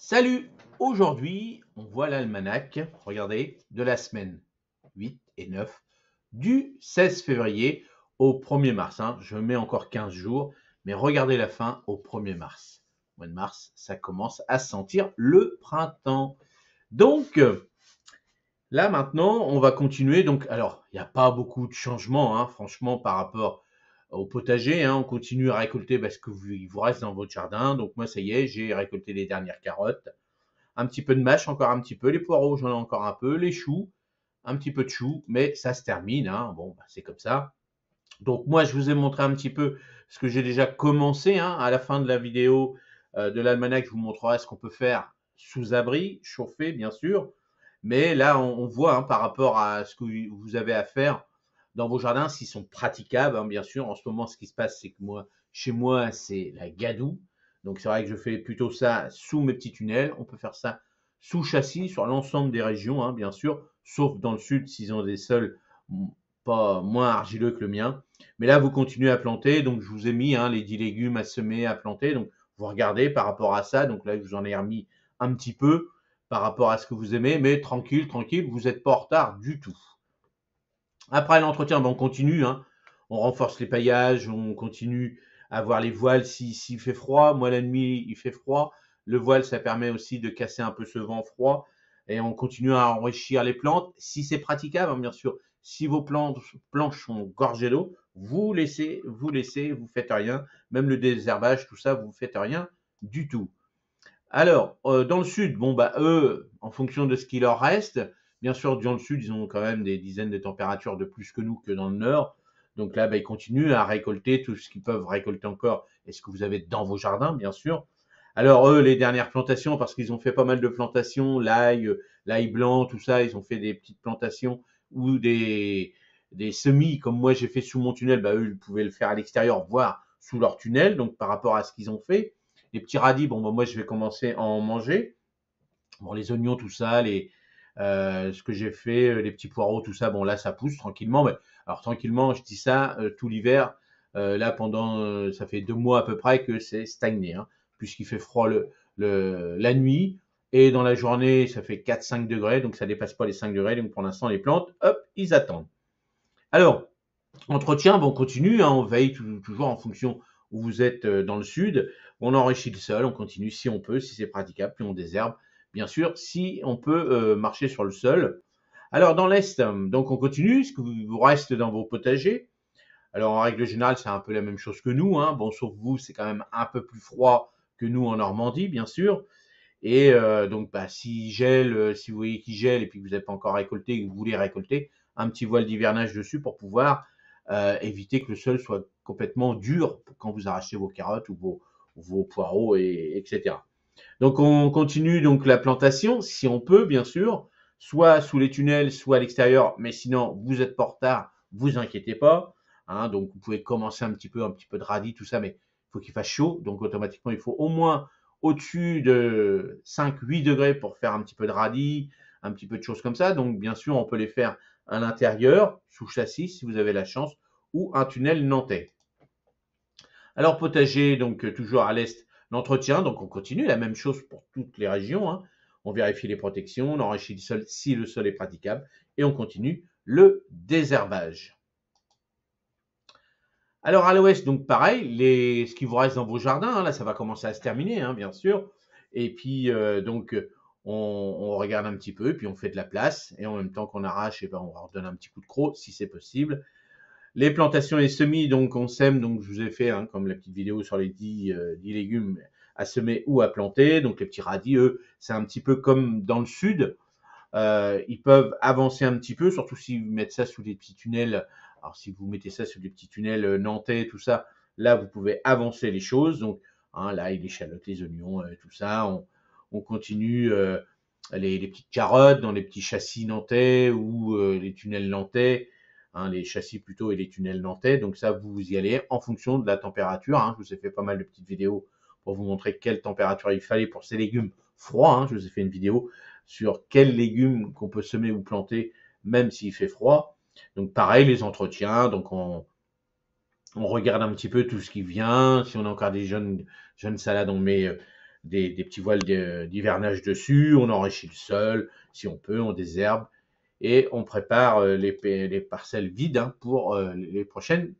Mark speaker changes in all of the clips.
Speaker 1: Salut! Aujourd'hui, on voit l'almanach, regardez, de la semaine 8 et 9 du 16 février au 1er mars. Je mets encore 15 jours, mais regardez la fin au 1er mars. Au mois de mars, ça commence à sentir le printemps. Donc, là maintenant, on va continuer. Donc, alors, il n'y a pas beaucoup de changements, franchement, par rapport au potager. On continue à récolter ce il vous reste dans votre jardin. Donc, moi, ça y est, j'ai récolté les dernières carottes. Un petit peu de mâche, encore un petit peu. Les poireaux, j'en ai encore un peu. Les choux, un petit peu de choux, mais ça se termine. Bon, c'est comme ça. Donc moi, je vous ai montré un petit peu ce que j'ai déjà commencé. À la fin de la vidéo de l'almanach, je vous montrerai ce qu'on peut faire sous abri, chauffer bien sûr. Mais là, on voit par rapport à ce que vous avez à faire dans vos jardins, s'ils sont praticables. Bien sûr, en ce moment, ce qui se passe, c'est que moi, chez moi, c'est la gadoue. Donc c'est vrai que je fais plutôt ça sous mes petits tunnels. On peut faire ça sous châssis sur l'ensemble des régions, bien sûr, sauf dans le sud s'ils ont des sols pas moins argileux que le mien. Mais là, vous continuez à planter. Donc je vous ai mis les 10 légumes à semer, à planter. Donc vous regardez par rapport à ça. Donc là, je vous en ai remis un petit peu par rapport à ce que vous aimez, mais tranquille, tranquille, vous n'êtes pas en retard du tout. Après l'entretien, on continue, on renforce les paillages, on continue à voir les voiles s'il fait froid. Moi, la nuit, il fait froid. Le voile, ça permet aussi de casser un peu ce vent froid. Et on continue à enrichir les plantes. Si c'est praticable, bien sûr. Si vos planches sont gorgées d'eau, vous laissez, vous faites rien. Même le désherbage, tout ça, vous faites rien du tout. Alors, dans le sud, eux, en fonction de ce qu'il leur reste, bien sûr, dans le sud, ils ont quand même des dizaines de températures de plus que nous que dans le nord. Donc là, ils continuent à récolter tout ce qu'ils peuvent récolter encore et ce que vous avez dans vos jardins, bien sûr. Alors eux, les dernières plantations, parce qu'ils ont fait pas mal de plantations, l'ail blanc, tout ça, ils ont fait des petites plantations ou des semis, comme moi j'ai fait sous mon tunnel, eux, ils pouvaient le faire à l'extérieur, voire sous leur tunnel, donc par rapport à ce qu'ils ont fait. Les petits radis, moi je vais commencer à en manger. Bon, les oignons, tout ça, ce que j'ai fait, les petits poireaux, tout ça, là ça pousse tranquillement. Mais alors tranquillement, je dis ça tout l'hiver. Là pendant, ça fait 2 mois à peu près que c'est stagné, puisqu'il fait froid la nuit et dans la journée ça fait 4-5 degrés, donc ça dépasse pas les 5 degrés. Donc pour l'instant les plantes, hop, ils attendent. Alors entretien, on continue, on veille toujours en fonction où vous êtes dans le sud. On enrichit le sol, on continue si on peut, si c'est praticable, puis on désherbe, bien sûr, si on peut marcher sur le sol. Alors dans l'est, donc on continue, ce que vous reste dans vos potagers. Alors en règle générale, c'est un peu la même chose que nous, sauf vous, c'est quand même un peu plus froid que nous en Normandie, bien sûr. Et donc, s'il gèle, si vous voyez qu'il gèle et puis que vous n'avez pas encore récolté et que vous voulez récolter, un petit voile d'hivernage dessus pour pouvoir éviter que le sol soit complètement dur quand vous arrachez vos carottes ou vos poireaux, etc. Donc, on continue donc la plantation, si on peut, bien sûr, soit sous les tunnels, soit à l'extérieur, mais sinon, vous êtes pas en retard, vous inquiétez pas. Donc, vous pouvez commencer un petit peu de radis, tout ça, mais il faut qu'il fasse chaud. Donc, automatiquement, il faut au moins au-dessus de 5-8 degrés pour faire un petit peu de radis, un petit peu de choses comme ça. Donc, bien sûr, on peut les faire à l'intérieur, sous châssis, si vous avez la chance, ou un tunnel nantais. Alors, potager, donc toujours à l'est, l'entretien. Donc, on continue la même chose pour toutes les régions. On vérifie les protections, on enrichit le sol si le sol est praticable, et on continue le désherbage. Alors à l'ouest, donc pareil, ce qui vous reste dans vos jardins, là ça va commencer à se terminer, bien sûr. Et puis donc on regarde un petit peu, puis on fait de la place, et en même temps qu'on arrache, on redonne un petit coup de croc si c'est possible. Les plantations et semis, donc on sème, donc je vous ai fait comme la petite vidéo sur les 10 légumes à semer ou à planter. Donc les petits radis, eux, c'est un petit peu comme dans le sud. Ils peuvent avancer un petit peu, surtout si vous mettez ça sous des petits tunnels. Alors si vous mettez ça sous des petits tunnels nantais, tout ça, là vous pouvez avancer les choses. Donc là, les échalotes, les oignons, tout ça, on continue les petites carottes dans les petits châssis nantais ou les tunnels nantais, les châssis plutôt et les tunnels nantais. Donc ça, vous y allez en fonction de la température. Je vous ai fait pas mal de petites vidéos pour vous montrer quelle température il fallait pour ces légumes froids. Je vous ai fait une vidéo sur quels légumes qu'on peut semer ou planter même s'il fait froid. Donc pareil, les entretiens, donc on regarde un petit peu tout ce qui vient. Si on a encore des jeunes salades, on met des petits voiles d'hivernage dessus, on enrichit le sol, si on peut, on désherbe, et on prépare les parcelles vides hein, pour les prochaines.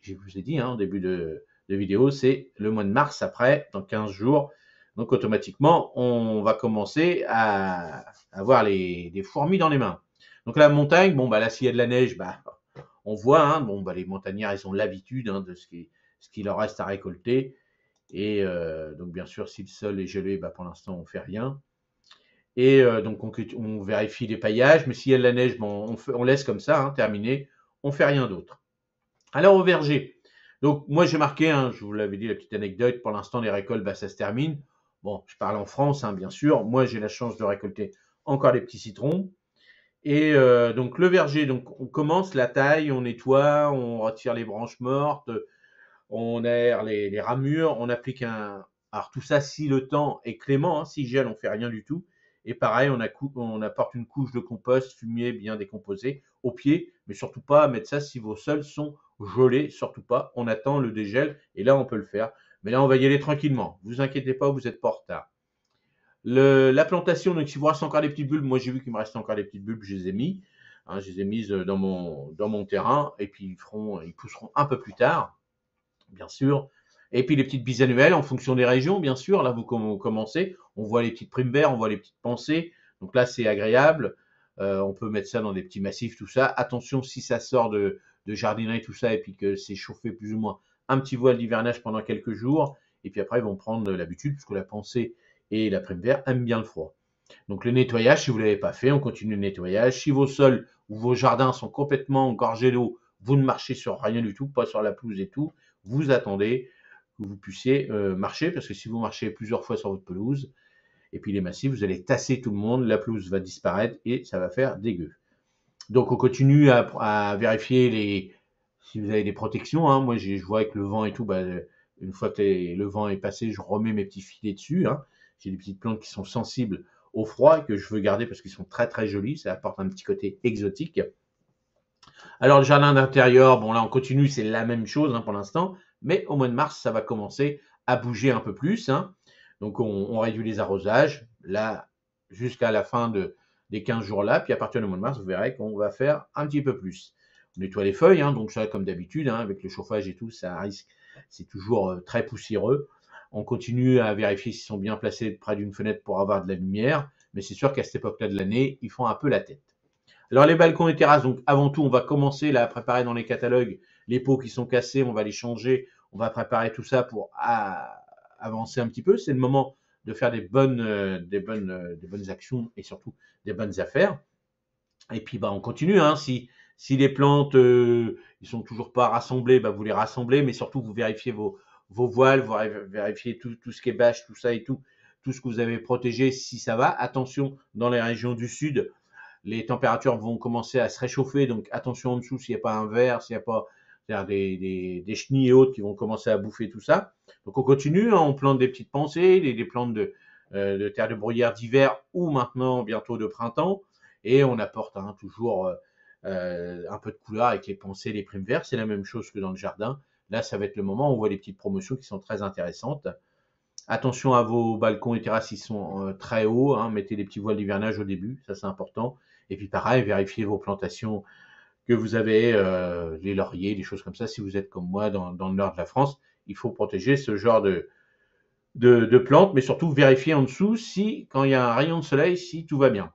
Speaker 1: Je vous ai dit en début de vidéo, c'est le mois de mars après, dans 15 jours. Donc automatiquement, on va commencer à avoir des fourmis dans les mains. Donc la montagne, bon, là, s'il y a de la neige, on voit, les montagnards, ils ont l'habitude de ce qui leur reste à récolter. Et donc, bien sûr, si le sol est gelé, pour l'instant, on ne fait rien. Et donc, on vérifie les paillages, mais s'il y a de la neige, on laisse comme ça, terminé. On ne fait rien d'autre. Alors, au verger. Donc, moi, j'ai marqué, je vous l'avais dit, la petite anecdote, pour l'instant, les récoltes, ça se termine. Bon, je parle en France, bien sûr. Moi, j'ai la chance de récolter encore des petits citrons. Et donc, le verger, donc, on commence la taille, on nettoie, on retire les branches mortes, on aère les ramures, on applique Alors tout ça, si le temps est clément, si gèle, on fait rien du tout. Et pareil, on apporte une couche de compost fumier bien décomposé au pied, mais surtout pas mettre ça si vos sols sont gelés, surtout pas. On attend le dégel et là on peut le faire. Mais là on va y aller tranquillement. Vous inquiétez pas, vous n'êtes pas en retard. La plantation, donc s'il vous reste encore des petites bulbes, moi j'ai vu qu'il me restait encore des petites bulbes, je les ai mis. Je les ai mises dans mon terrain et puis ils pousseront un peu plus tard bien sûr. Et puis les petites bisannuelles en fonction des régions, bien sûr. Là, vous commencez, on voit les petites primes verts, on voit les petites pensées. Donc là, c'est agréable. On peut mettre ça dans des petits massifs, tout ça. Attention, si ça sort de jardinerie, tout ça, et puis que c'est chauffé plus ou moins un petit voile d'hivernage pendant quelques jours. Et puis après, ils vont prendre l'habitude, puisque la pensée et la prime vert aiment bien le froid. Donc le nettoyage, si vous ne l'avez pas fait, on continue le nettoyage. Si vos sols ou vos jardins sont complètement engorgés d'eau, vous ne marchez sur rien du tout, pas sur la pelouse et tout. Vous attendez que vous puissiez marcher, parce que si vous marchez plusieurs fois sur votre pelouse, et puis les massifs, vous allez tasser tout le monde, la pelouse va disparaître et ça va faire dégueu. Donc on continue à vérifier si vous avez des protections. Moi, je vois avec le vent et tout, une fois que le vent est passé, je remets mes petits filets dessus. J'ai des petites plantes qui sont sensibles au froid et que je veux garder parce qu'ils sont très très jolis. Ça apporte un petit côté exotique. Alors le jardin d'intérieur, bon là on continue, c'est la même chose pour l'instant, mais au mois de mars, ça va commencer à bouger un peu plus. Donc on réduit les arrosages, là, jusqu'à la fin des 15 jours là, puis à partir du mois de mars, vous verrez qu'on va faire un petit peu plus. On nettoie les feuilles, donc ça comme d'habitude, avec le chauffage et tout, ça risque, c'est toujours très poussiéreux. On continue à vérifier s'ils sont bien placés près d'une fenêtre pour avoir de la lumière, mais c'est sûr qu'à cette époque-là de l'année, ils font un peu la tête. Alors les balcons et terrasses, donc avant tout, on va commencer là à préparer dans les catalogues les pots qui sont cassés, on va les changer, on va préparer tout ça pour avancer un petit peu. C'est le moment de faire des bonnes actions et surtout des bonnes affaires. Et puis on continue. Si les plantes ils sont toujours pas rassemblées, vous les rassemblez, mais surtout vous vérifiez vos voiles, vous vérifiez tout ce qui est bâche, tout ça et tout ce que vous avez protégé si ça va. Attention dans les régions du sud les températures vont commencer à se réchauffer, donc attention en dessous s'il n'y a pas un verre, s'il n'y a pas des chenilles et autres qui vont commencer à bouffer tout ça. Donc on continue, on plante des petites pensées, des plantes de terre de bruyère d'hiver ou maintenant bientôt de printemps, et on apporte toujours un peu de couleur avec les pensées, les primes verts, c'est la même chose que dans le jardin. Là, ça va être le moment où on voit les petites promotions qui sont très intéressantes. Attention à vos balcons et terrasses, ils sont très hauts. Mettez des petits voiles d'hivernage au début, ça c'est important. Et puis pareil, vérifiez vos plantations que vous avez, les lauriers, des choses comme ça. Si vous êtes comme moi dans le nord de la France, il faut protéger ce genre de plantes, mais surtout vérifier en dessous si, quand il y a un rayon de soleil, si tout va bien.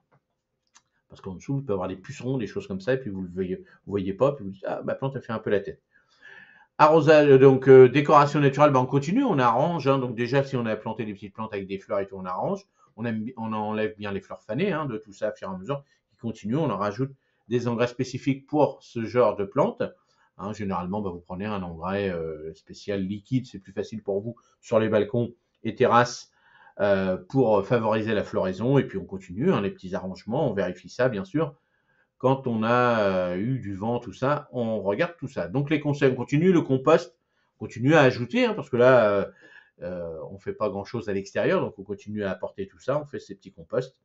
Speaker 1: Parce qu'en dessous, il peut y avoir des pucerons, des choses comme ça, et puis vous ne voyez pas, puis vous dites, ah, ma plante, elle fait un peu la tête. Arrosage, donc décoration naturelle, on continue, on arrange. Donc déjà, si on a planté des petites plantes avec des fleurs et tout, on arrange. On enlève bien les fleurs fanées de tout ça, au fur et à mesure. Qui continue, on en rajoute des engrais spécifiques pour ce genre de plantes. Généralement, vous prenez un engrais spécial liquide, c'est plus facile pour vous sur les balcons et terrasses pour favoriser la floraison. Et puis on continue, les petits arrangements, on vérifie ça bien sûr. Quand on a eu du vent, tout ça, on regarde tout ça. Donc les conseils, on continue, le compost, on continue à ajouter, parce que là, on ne fait pas grand-chose à l'extérieur, donc on continue à apporter tout ça, on fait ces petits composts.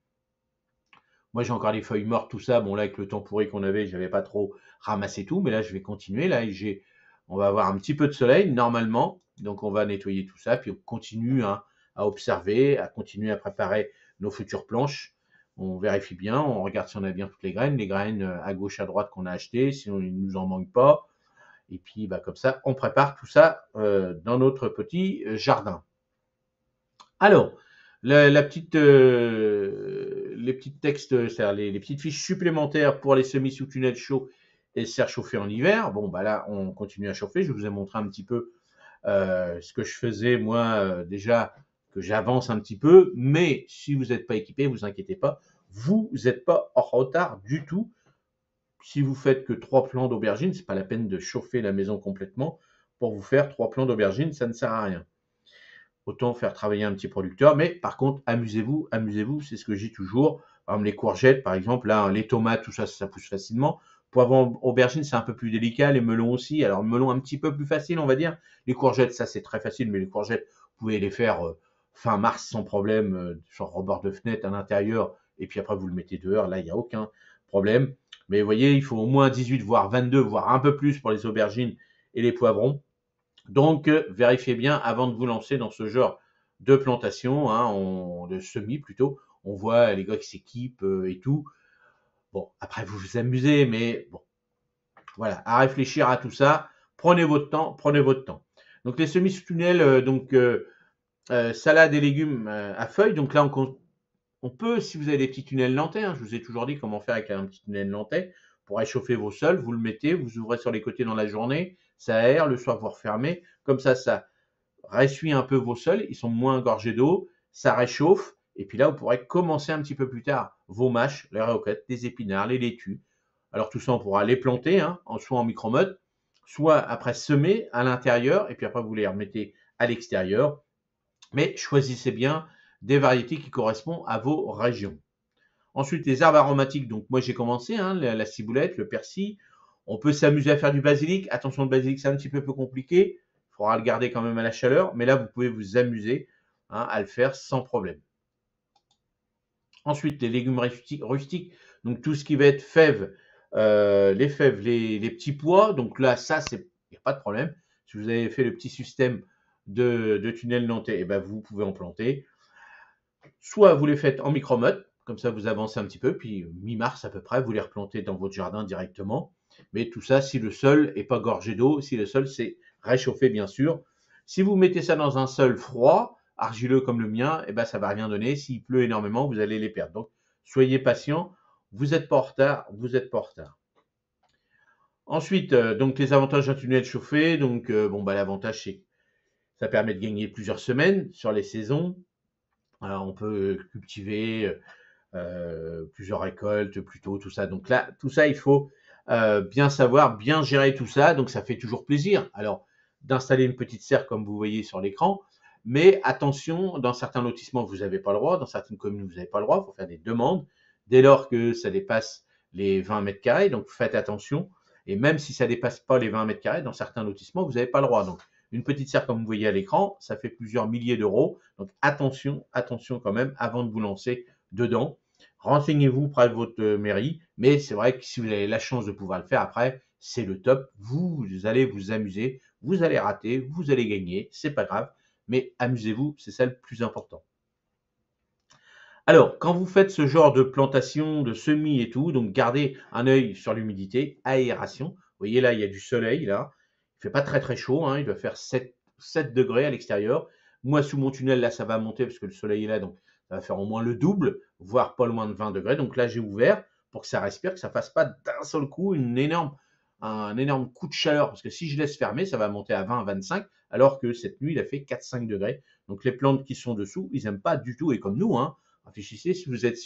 Speaker 1: Moi, j'ai encore des feuilles mortes, tout ça. Bon, là, avec le temps pourri qu'on avait, je n'avais pas trop ramassé tout, mais là, je vais continuer. Là, on va avoir un petit peu de soleil, normalement, donc on va nettoyer tout ça, puis on continue à observer, à continuer à préparer nos futures planches. On vérifie bien, on regarde si on a bien toutes les graines à gauche, à droite qu'on a achetées, si on ne nous en manque pas. Et puis, bah, comme ça, on prépare tout ça dans notre petit jardin. Alors, la petite, les petits textes, c'est-à-dire les petites fiches supplémentaires pour les semis sous tunnel chaud et serre chauffée en hiver. Bon, bah là, on continue à chauffer. Je vous ai montré un petit peu ce que je faisais, moi, déjà, que j'avance un petit peu. Mais si vous n'êtes pas équipé, vous inquiétez pas, vous n'êtes pas en retard du tout. Si vous faites que 3 plants d'aubergines, c'est pas la peine de chauffer la maison complètement pour vous faire 3 plants d'aubergines, ça ne sert à rien. Autant faire travailler un petit producteur, mais par contre, amusez-vous, amusez-vous, c'est ce que je dis toujours. Par exemple, les courgettes, par exemple, là, les tomates, tout ça, ça pousse facilement. Poivron, aubergine, c'est un peu plus délicat, les melons aussi. Alors, melon un petit peu plus facile, on va dire. Les courgettes, ça, c'est très facile, mais les courgettes, vous pouvez les faire fin mars sans problème, genre au bord de fenêtre, à l'intérieur, et puis après, vous le mettez dehors. Là, il n'y a aucun problème. Mais vous voyez, il faut au moins 18, voire 22, voire un peu plus pour les aubergines et les poivrons. Donc, vérifiez bien avant de vous lancer dans ce genre de plantation, hein, de semis plutôt. On voit les gars qui s'équipent et tout. Bon, après, vous vous amusez, mais bon, voilà, à réfléchir à tout ça. Prenez votre temps, prenez votre temps. Donc, les semis sous tunnel, salade et légumes à feuilles. Donc là, on peut, si vous avez des petits tunnels nantais, hein, je vous ai toujours dit comment faire avec un petit tunnel nantais pour réchauffer vos sols. Vous le mettez, vous ouvrez sur les côtés dans la journée, ça aère, le soir vous refermez. Comme ça ressuie un peu vos sols, ils sont moins engorgés d'eau, ça réchauffe. Et puis là, vous pourrez commencer un petit peu plus tard vos mâches, les roquettes, les épinards, les laitues. Alors tout ça, on pourra les planter, hein, soit en micro-mode, soit après semer à l'intérieur, et puis après vous les remettez à l'extérieur. Mais choisissez bien des variétés qui correspondent à vos régions. Ensuite, les herbes aromatiques. Donc, moi, j'ai commencé, hein, la ciboulette, le persil. On peut s'amuser à faire du basilic. Attention, le basilic, c'est un petit peu plus compliqué. Il faudra le garder quand même à la chaleur. Mais là, vous pouvez vous amuser, hein, à le faire sans problème. Ensuite, les légumes rustiques. Donc, tout ce qui va être fèves, les fèves, les petits pois. Donc là, ça, il n'y a pas de problème. Si vous avez fait le petit système de tunnel nantais, eh ben, vous pouvez en planter. Soit vous les faites en micro-mode, comme ça vous avancez un petit peu, puis mi-mars à peu près, vous les replantez dans votre jardin directement. Mais tout ça, si le sol n'est pas gorgé d'eau, si le sol s'est réchauffé bien sûr. Si vous mettez ça dans un sol froid, argileux comme le mien, eh ben, ça ne va rien donner. S'il pleut énormément, vous allez les perdre. Donc soyez patient, vous n'êtes pas en retard, vous n'êtes pas en retard. Ensuite, donc les avantages d'un tunnel chauffé, donc bon, bah, l'avantage c'est que ça permet de gagner plusieurs semaines sur les saisons. Alors, on peut cultiver plusieurs récoltes plus tôt, tout ça. Donc là, tout ça, il faut bien savoir, bien gérer tout ça. Donc ça fait toujours plaisir. Alors, d'installer une petite serre comme vous voyez sur l'écran. Mais attention, dans certains lotissements, vous n'avez pas le droit. Dans certaines communes, vous n'avez pas le droit. Il faut faire des demandes dès lors que ça dépasse les 20 mètres carrés. Donc faites attention. Et même si ça dépasse pas les 20 mètres carrés, dans certains lotissements, vous n'avez pas le droit. Donc une petite serre comme vous voyez à l'écran, ça fait plusieurs milliers d'euros. Donc attention, attention quand même avant de vous lancer dedans. Renseignez-vous près de votre mairie, mais c'est vrai que si vous avez la chance de pouvoir le faire après, c'est le top. Vous allez vous amuser, vous allez rater, vous allez gagner, c'est pas grave, mais amusez-vous, c'est ça le plus important. Alors, quand vous faites ce genre de plantation, de semis et tout, donc gardez un œil sur l'humidité, aération. Vous voyez là, il y a du soleil là. Il fait pas très très chaud, hein, il doit faire 7 degrés à l'extérieur. Moi, sous mon tunnel, là, ça va monter parce que le soleil est là, donc ça va faire au moins le double, voire pas loin de 20 degrés. Donc là, j'ai ouvert pour que ça respire, que ça fasse pas d'un seul coup un énorme coup de chaleur. Parce que si je laisse fermer, ça va monter à 20, 25, alors que cette nuit, il a fait 4-5 degrés. Donc les plantes qui sont dessous, ils n'aiment pas du tout, et comme nous, hein, réfléchissez, si vous êtes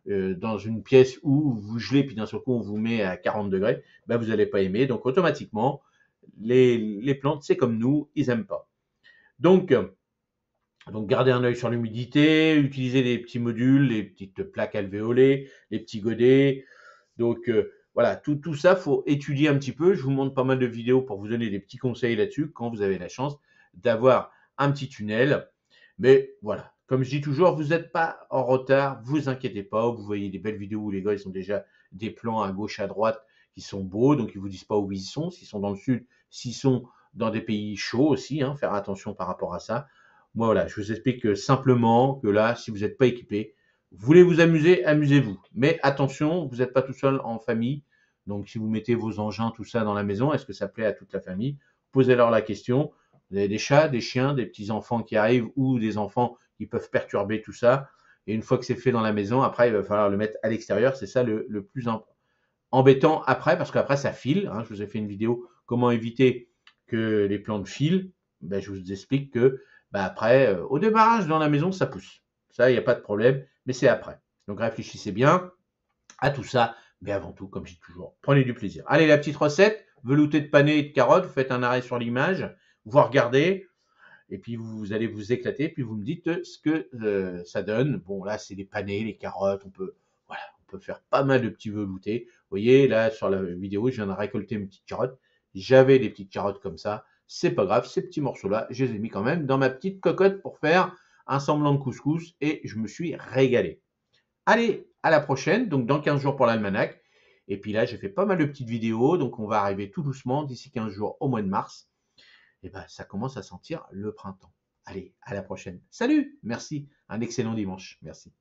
Speaker 1: dans une pièce où vous gelez, puis d'un seul coup on vous met à 40 degrés, ben vous n'allez pas aimer. Donc automatiquement, les plantes, c'est comme nous, ils n'aiment pas. Donc gardez un œil sur l'humidité, utilisez les petits modules, les petites plaques alvéolées, les petits godets. Donc voilà, tout ça, faut étudier un petit peu. Je vous montre pas mal de vidéos pour vous donner des petits conseils là-dessus quand vous avez la chance d'avoir un petit tunnel. Mais voilà, comme je dis toujours, vous n'êtes pas en retard, vous inquiétez pas. Vous voyez des belles vidéos où les gars, ils ont déjà des plans à gauche, à droite qui sont beaux, donc ils vous disent pas où ils sont, s'ils sont dans le sud, s'ils sont dans des pays chauds aussi, hein, faire attention par rapport à ça. Moi, voilà, je vous explique simplement que là, si vous n'êtes pas équipé, vous voulez vous amuser, amusez-vous. Mais attention, vous n'êtes pas tout seul en famille. Donc, si vous mettez vos engins, tout ça dans la maison, est-ce que ça plaît à toute la famille? Posez-leur la question. Vous avez des chats, des chiens, des petits-enfants qui arrivent ou des enfants qui peuvent perturber tout ça. Et une fois que c'est fait dans la maison, après, il va falloir le mettre à l'extérieur. C'est ça le plus embêtant après, parce qu'après, ça file. Hein. Je vous ai fait une vidéo comment éviter que les plantes filent. Ben, je vous explique que ben, après, au démarrage dans la maison, ça pousse. Ça, il n'y a pas de problème, mais c'est après. Donc réfléchissez bien à tout ça, mais avant tout, comme je dis toujours, prenez du plaisir. Allez, la petite recette, velouté de panais et de carottes, vous faites un arrêt sur l'image, vous regardez, et puis vous allez vous éclater, puis vous me dites ce que ça donne. Bon, là, c'est les panais, les carottes, voilà, on peut faire pas mal de petits veloutés. Vous voyez, là, sur la vidéo, je viens de récolter mes petites carottes. J'avais des petites carottes comme ça. C'est pas grave, ces petits morceaux-là, je les ai mis quand même dans ma petite cocotte pour faire un semblant de couscous et je me suis régalé. Allez, à la prochaine, donc dans 15 jours pour l'almanach. Et puis là, j'ai fait pas mal de petites vidéos, donc on va arriver tout doucement d'ici 15 jours au mois de mars. Et ben, ça commence à sentir le printemps. Allez, à la prochaine. Salut, merci, un excellent dimanche. Merci.